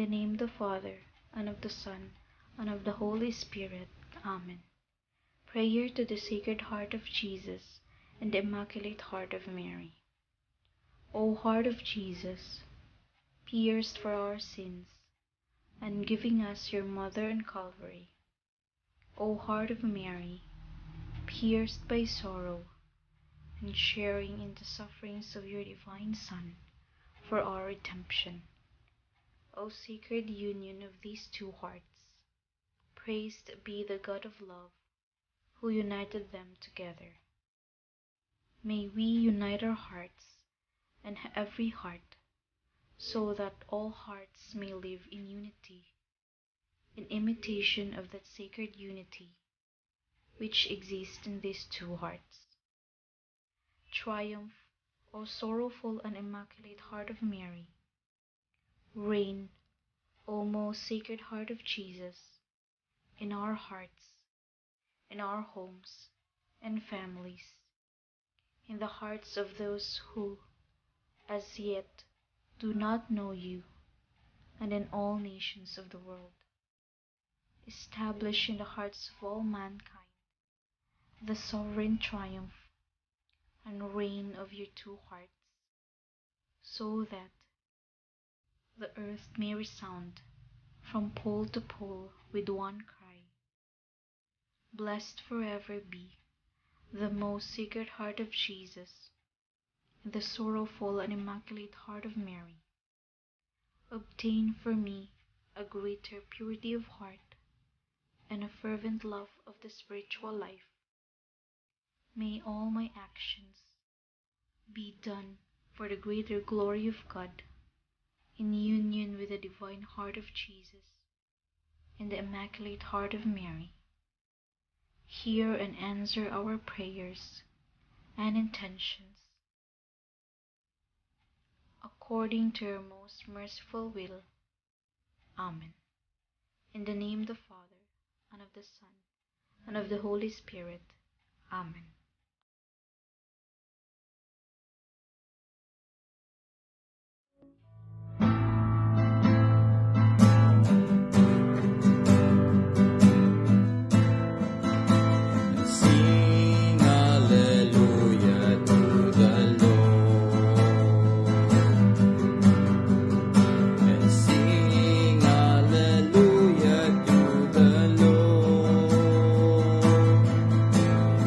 the name of the Father, and of the Son, and of the Holy Spirit. Amen. Prayer to the Sacred Heart of Jesus and the Immaculate Heart of Mary. O Heart of Jesus, pierced for our sins, and giving us your Mother in Calvary. O Heart of Mary, pierced by sorrow, and sharing in the sufferings of your divine Son for our redemption. O sacred union of these two hearts, praised be the God of love, who united them together. May we unite our hearts and every heart, so that all hearts may live in unity, in imitation of that sacred unity which exists in these two hearts. Triumph, O sorrowful and immaculate Heart of Mary. Reign, O most Sacred Heart of Jesus, in our hearts, in our homes and families, in the hearts of those who, as yet, do not know you, and in all nations of the world. Establish in the hearts of all mankind the sovereign triumph and reign of your two hearts, so that the earth may resound from pole to pole with one cry. Blessed forever be the most Sacred Heart of Jesus, and the sorrowful and immaculate Heart of Mary. Obtain for me a greater purity of heart and a fervent love of the spiritual life. May all my actions be done for the greater glory of God, in union with the divine Heart of Jesus and the Immaculate Heart of Mary. Hear and answer our prayers and intentions, according to your most merciful will. Amen. In the name of the Father, and of the Son, and of the Holy Spirit. Amen. Sing hallelujah to the Lord, and sing hallelujah to the Lord,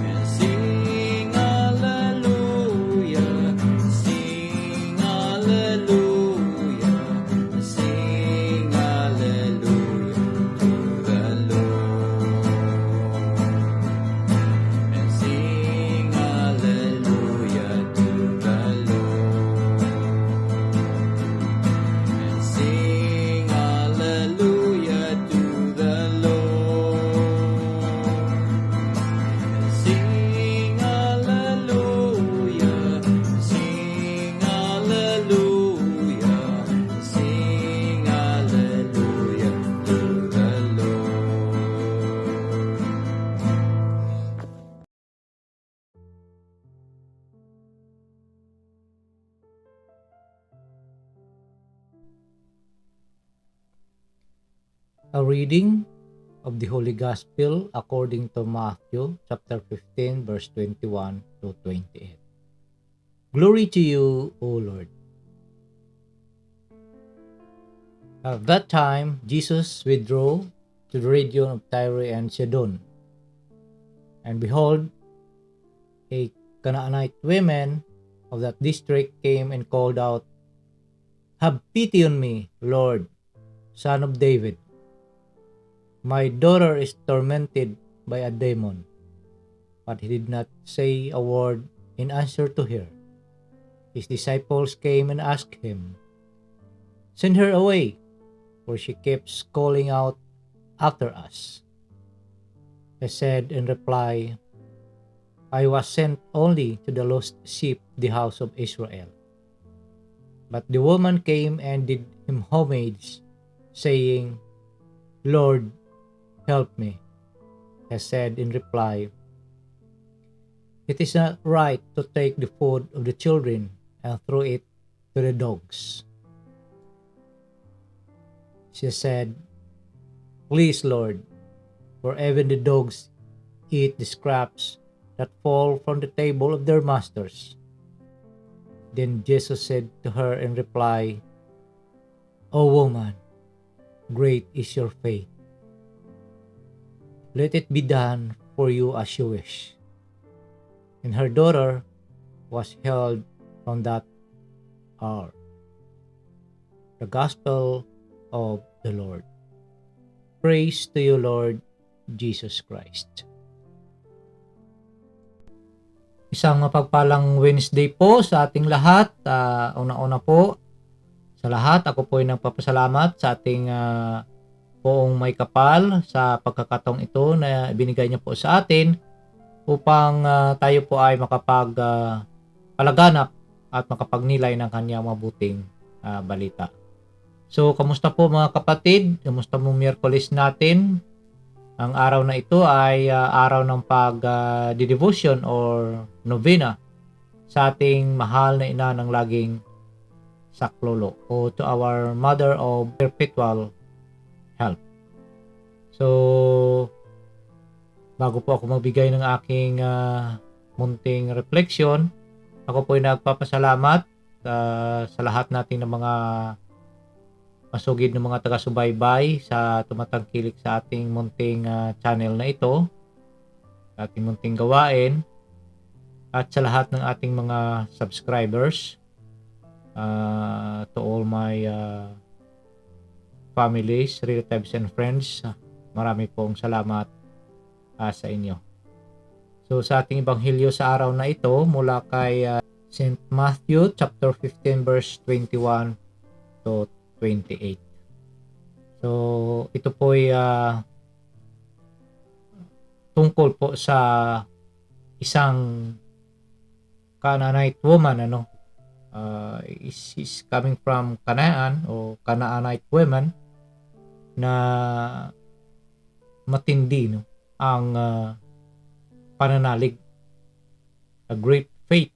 and sing hallelujah, sing hallelujah, sing hallelujah to the Lord. And sing hallelujah to the Lord. And sing hallelujah to the Lord. And sing hallelujah, sing hallelujah, sing hallelujah to the Lord. A reading of the Holy Gospel according to Matthew chapter 15 verse 21 to 28. Glory to you, O Lord. At that time, Jesus withdrew to the region of Tyre and Sidon. And behold, a Canaanite woman of that district came and called out, "Have pity on me, Lord, Son of David. My daughter is tormented by a demon." But he did not say a word in answer to her. His disciples came and asked him, "Send her away, for she keeps calling out after us." He said in reply, "I was sent only to the lost sheep of the house of Israel." But the woman came and did him homage, saying, "Lord, help me." He said in reply, "It is not right to take the food of the children and throw it to the dogs." She said, "Please, Lord, for even the dogs eat the scraps that fall from the table of their masters." Then Jesus said to her in reply, "O woman, great is your faith. Let it be done for you as you wish." And her daughter was healed from that hour. The Gospel of the Lord. Praise to you, Lord Jesus Christ. Isang mapagpalang Wednesday po sa ating lahat. Una-una po sa lahat, ako po ay nagpapasalamat sa ating poong may kapal sa pagkakataong ito na binigay niya po sa atin upang tayo po ay palaganap at makapagnilay ng kanyang mabuting balita. So, kamusta po mga kapatid? Kamusta mo Miyerkules natin? Ang araw na ito ay araw ng pag-devotion or novena sa ating mahal na ina ng laging saklolo o to our Mother of Perpetual Help. So, bago po ako magbigay ng aking munting reflection, ako po ay nagpapasalamat sa lahat natin ng mga masugid ng mga taga-subaybay sa tumatangkilik sa ating munting channel na ito, sa ating munting gawain, at sa lahat ng ating mga subscribers, to all my families, relatives, and friends. Marami pong salamat sa inyo. So sa ating ebanghelyo sa araw na ito mula kay St. Matthew chapter 15 verse 21 to 28. So ito po ay tungkol po sa isang Canaanite woman, is coming from Canaan o Canaanite woman na matindi ang pananalig, a great faith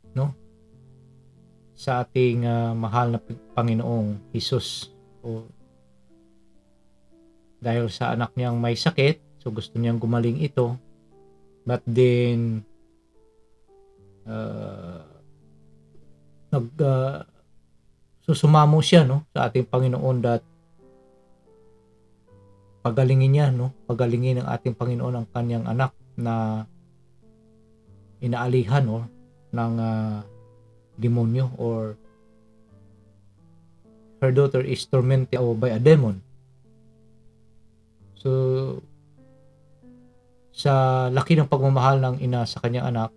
sa ating mahal na Panginoong Hesus. O dahil sa anak niyang may sakit, so gusto niyang gumaling ito, but then susumamo siya sa ating Panginoon that pagalingin niya, pagalingin ng ating Panginoon ang kanyang anak na inaalihan ng demonyo, or her daughter is tormented by a demon. So sa laki ng pagmamahal ng ina sa kanyang anak,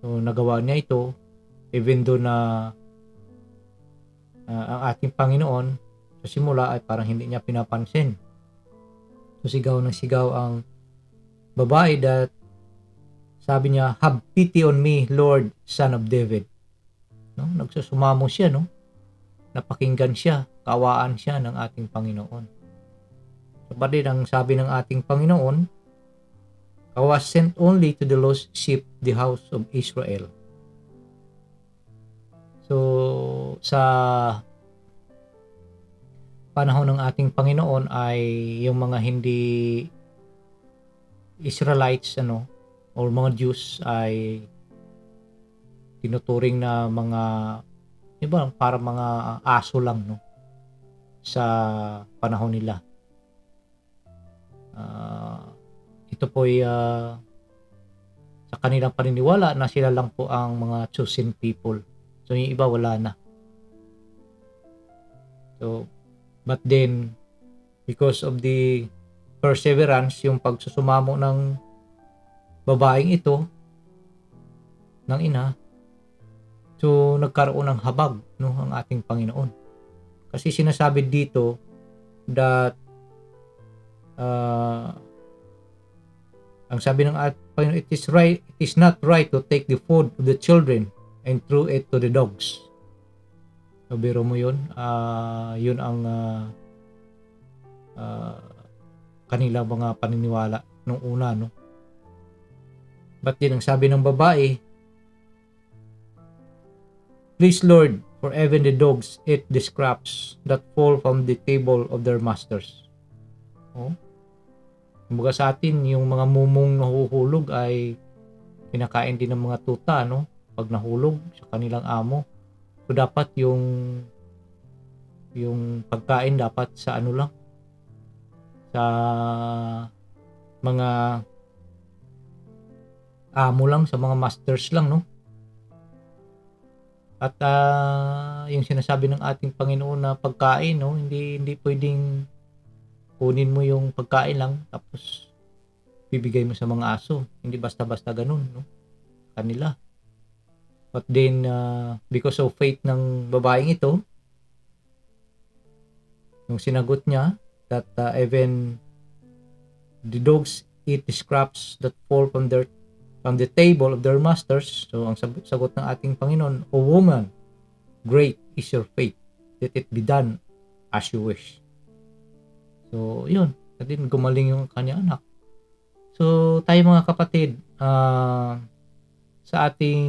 so nagawa niya ito even though na ang ating Panginoon sa simula ay parang hindi niya pinapansin. So sigaw ng sigaw ang babae that sabi niya, "Have pity on me, Lord, Son of David." Nagsusumamo siya, napakinggan siya, kaawaan siya ng ating Panginoon. So pati ang sabi ng ating Panginoon, "I was sent only to the lost sheep, the house of Israel." So sa panahon ng ating Panginoon ay yung mga hindi Israelites or mga Jews ay tinuturing na mga para mga aso lang sa panahon nila. Ito po ay sa kanilang paniniwala na sila lang po ang mga chosen people. So yung iba wala na. So but then because of the perseverance, yung pagsusumamo ng babaeng ito ng ina, so nagkaroon ng habag ang ating Panginoon. Kasi sinasabi dito that ang sabi ng Panginoon, it is not right to take the food of the children and throw it to the dogs. So biro mo yun, yun ang kanilang mga paniniwala nung una, But din ang sabi ng babae, "Please Lord, For even the dogs eat the scraps that fall from the table of their masters. Oh. Kumbaga sa atin, yung mga mumong nahuhulog ay kinakain din ng mga tuta, no? Pag nahulog sa kanilang amo. So dapat yung pagkain dapat sa ano lang, sa mga amo lang, sa mga masters lang, no? At yung sinasabi ng ating Panginoon na pagkain, no, hindi pwedeng kunin mo yung pagkain lang tapos bibigay mo sa mga aso. Hindi basta-basta ganun, no, kanila. But then because of faith ng babaeng ito, yung sinagot niya that even the dogs eat the scraps that fall from the table of their masters. So ang sagot ng ating Panginoon, "O woman, great is your faith, let it be done as you wish." So yun, at din gumaling yung kanyang anak. So tayo mga kapatid, sa ating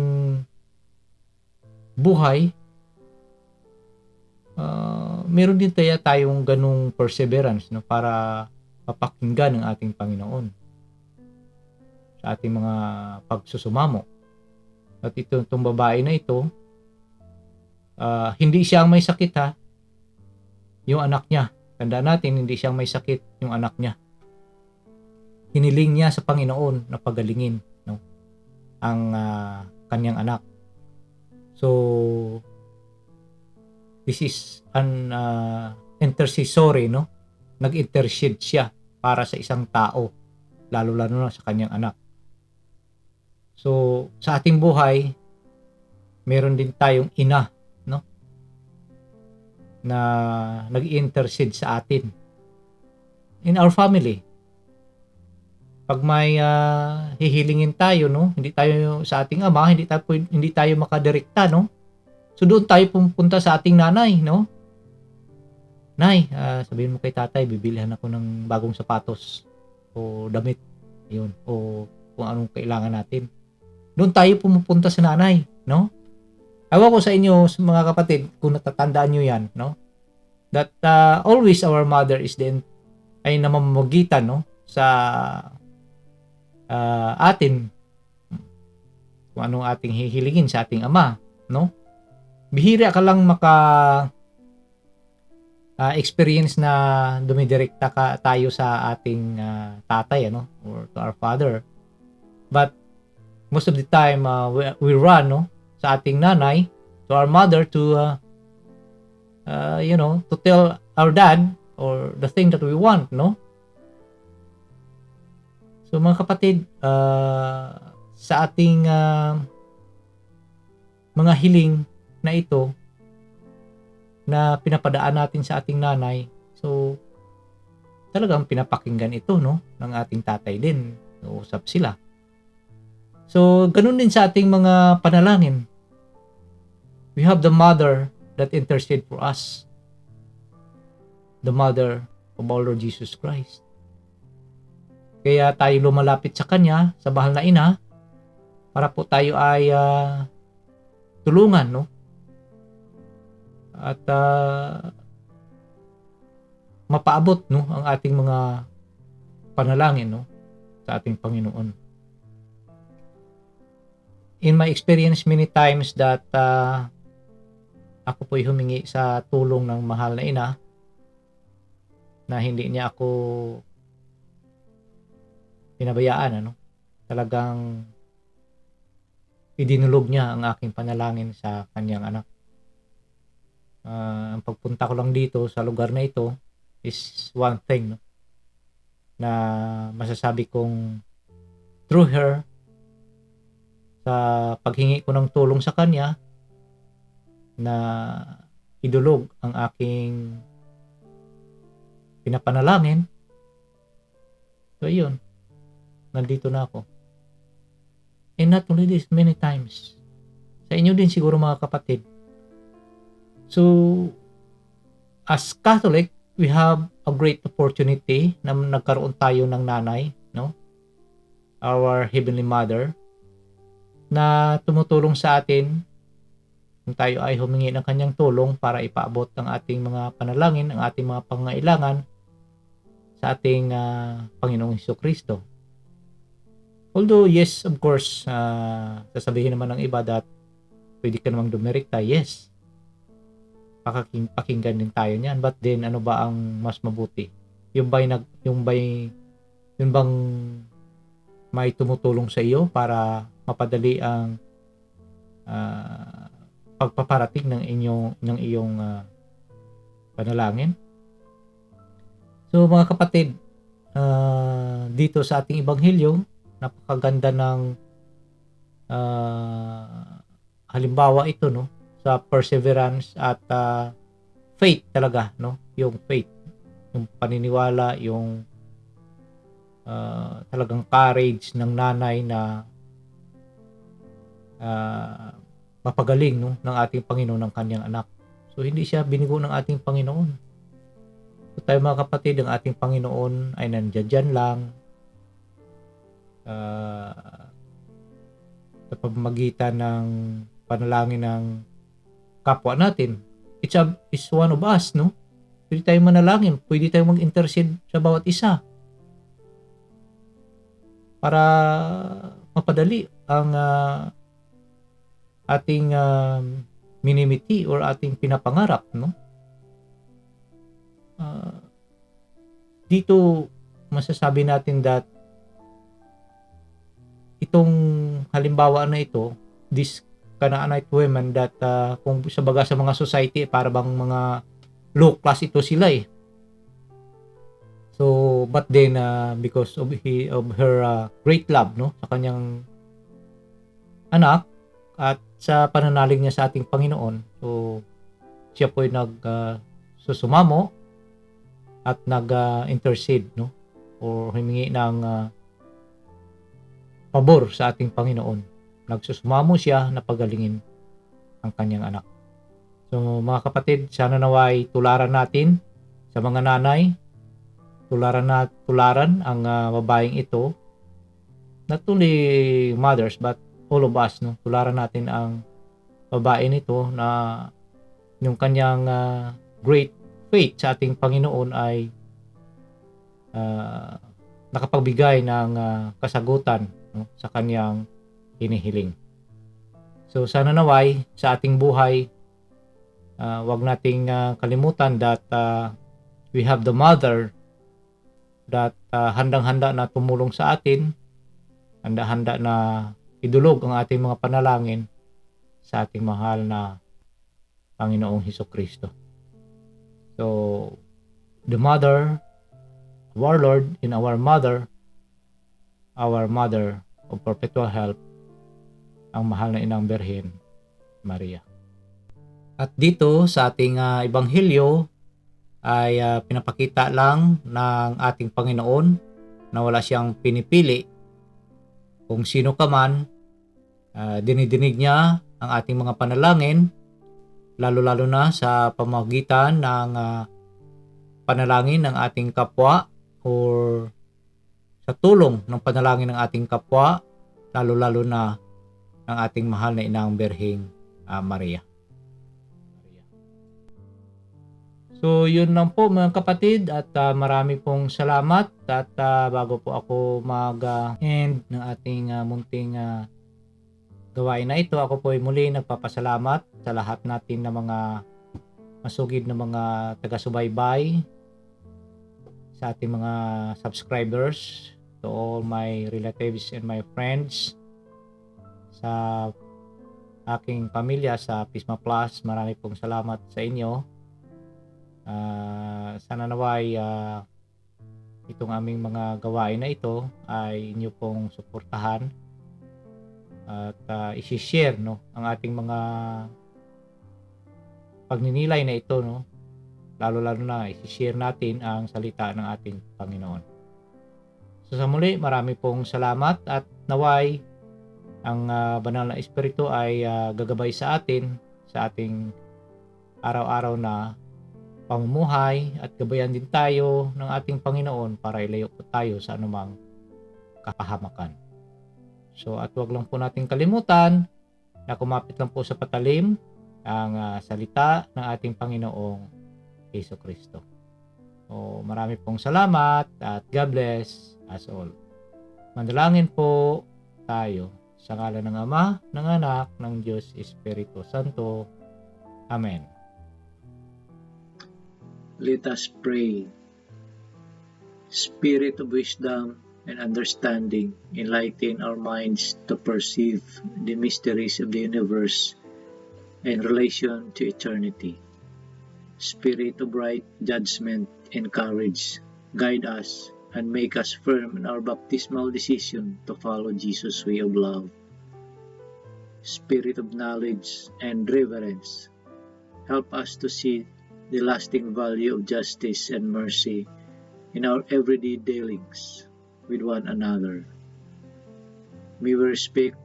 buhay, meron din tayong ganung perseverance, no, para papakinggan ng ating Panginoon sa ating mga pagsusumamo. At itong babae na ito, hindi siya ang may sakit, ha, yung anak niya. Tandaan natin, hindi siya may sakit yung anak niya. Hiniling niya sa Panginoon na pagalingin, no, ang kanyang anak. So this is an intercessory, no? Nag-intercede siya para sa isang tao, lalo-lalo na sa kanyang anak. So sa ating buhay, meron din tayong ina, no, na nag-intercede sa atin in our family. Pag may hihilingin tayo, no, hindi tayo sa ating ama, hindi tayo makadirekta, no. So doon tayo pupunta sa ating nanay, no. Nay, sabihin mo kay tatay, bibilihan ako ng bagong sapatos o damit, yun, o kung anong kailangan natin. Doon tayo pumupunta sa nanay, no. Ewan ko sa inyo, mga kapatid, kung natatandaan nyo yan, no, that always our mother is then ay namamagitan, no, sa atin, kung anong ating hihilingin sa ating ama, no. Bihira ka lang experience na dumidirekta tayo sa ating tatay, ano, or to our father. But most of the time we run, no, sa ating nanay, to our mother, to to tell our dad or the thing that we want, no. So mga kapatid, sa ating mga hiling na ito na pinapadaan natin sa ating nanay, so talagang pinapakinggan ito, no, ng ating tatay din. Usap sila. So ganun din sa ating mga panalangin. We have the mother that intercede for us, the mother of our Lord Jesus Christ. Kaya tayo lumalapit sa kanya, sa mahal na ina, para po tayo ay tulungan, no, at mapaabot, no, ang ating mga panalangin, no, sa ating Panginoon. In my experience, many times that ako po'y humingi sa tulong ng mahal na ina na hindi niya ako pinabayaan, ano, talagang idinulog niya ang aking panalangin sa kanyang anak. Ang pagpunta ko lang dito sa lugar na ito is one thing, no, na masasabi kong through her, sa paghingi ko ng tulong sa kanya, na idulog ang aking pinapanalangin. So yun, nandito na ako. And not only this, many times sa inyo din siguro, mga kapatid. So as Catholic, we have a great opportunity na nagkaroon tayo ng nanay, no, our Heavenly Mother, na tumutulong sa atin kung tayo ay humingi ng kanyang tulong para ipaabot ang ating mga panalangin, ang ating mga pangangailangan sa ating Panginoong Hesukristo. Although, yes, of course, sasabihin naman ng iba that pwede ka namang dumirekta. Yes, pakinggan din tayo niyan. But then, ano ba ang mas mabuti? Yung bang may tumutulong sa iyo para mapadali ang pagpaparating ng iyong panalangin. So mga kapatid, dito sa ating ebanghelyo, napakaganda ng halimbawa ito, no, sa perseverance at faith talaga, no, yung faith, yung paniniwala, yung talagang courage ng nanay na mapagaling, no, ng ating Panginoon ng kanyang anak. So hindi siya binigo ng ating Panginoon. So tayo mga kapatid, ang ating Panginoon ay nandiyan lang sa pamamagitan ng panalangin ng kapwa natin. It's one of us, no? Pwede tayong manalangin, pwede tayong mag-intercede sa bawat isa para mapadali ang ating minimiti or ating pinapangarap, no? Dito masasabi natin that itong halimbawa na ito, this Canaanite women that kung sa mga society, para bang mga low class ito sila eh. So but then because of her great love, no, sa kanyang anak at sa pananalig niya sa ating Panginoon, so siya po ay susumamo at nag-intercede, no, o humingi ng pabor sa ating Panginoon. Nagsusumamo siya na pagalingin ang kanyang anak. So mga kapatid, sana naway tularan natin sa mga nanay, tularan ang babaeng ito, not only mothers but all of us, no, tularan natin ang babae nito na yung kanyang great faith sa ating Panginoon ay nakapagbigay ng kasagutan, no, sa kanyang hinihiling. So sana naway sa ating buhay, wag nating kalimutan that we have the mother that handang-handa na tumulong sa atin, handa-handa na idulog ang ating mga panalangin sa ating mahal na Panginoong Hesukristo. So the mother of our Lord and our mother of perpetual help, ang mahal na Inang Birhen Maria. At dito sa ating ebanghelyo ay pinapakita lang ng ating Panginoon na wala siyang pinipili. Kung sino ka man, dinidinig niya ang ating mga panalangin, lalo-lalo na sa pamamagitan ng panalangin ng ating kapwa or sa tulong ng panalangin ng ating kapwa, lalo-lalo na ng ating mahal na Inang Birheng Maria. So yun lang po mga kapatid, at marami pong salamat. At bago po ako mag-end ng ating munting gawain na ito, ako po ay muli nagpapasalamat sa lahat natin na mga masugid na mga taga-subaybay, sa ating mga subscribers, to all my relatives and my friends, sa aking pamilya sa Pisma Plus. Marami pong salamat sa inyo. Sana naway itong aming mga gawain na ito ay inyo pong suportahan at i-share, no, ang ating mga pagninilay na ito, no, lalo-lalo na i-share natin ang salita ng ating Panginoon. So sa muli, marami pong salamat, at naway ang banal na Espiritu ay gagabay sa atin sa ating araw-araw na pamumuhay, at gabayan din tayo ng ating Panginoon para ilayo po tayo sa anumang kapahamakan. So at wag lang po natin kalimutan na kumapit lang po sa patalim ang salita ng ating Panginoong Hesus Kristo. So, marami pong salamat at God bless us all. Manalangin po tayo sa ngalan ng Ama, ng Anak, ng Diyos Espiritu Santo. Amen. Let us pray. Spirit of wisdom and understanding, enlighten our minds to perceive the mysteries of the universe in relation to eternity. Spirit of right judgment and courage, guide us and make us firm in our baptismal decision to follow Jesus' way of love. Spirit of knowledge and reverence, help us to see the lasting value of justice and mercy in our everyday dealings with one another. May we respect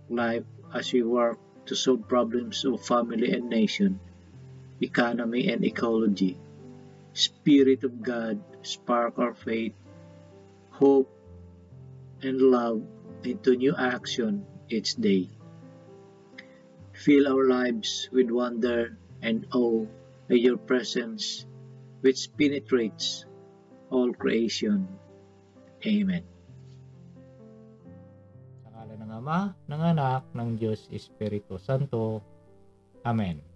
life as we work to solve problems of family and nation, economy and ecology. Spirit of God, spark our faith, hope, and love into new action each day. Fill our lives with wonder and awe by your presence, which penetrates all creation. Amen. Sa ngalan ng Ama, ng Anak, ng Diyos Espiritu Santo. Amen.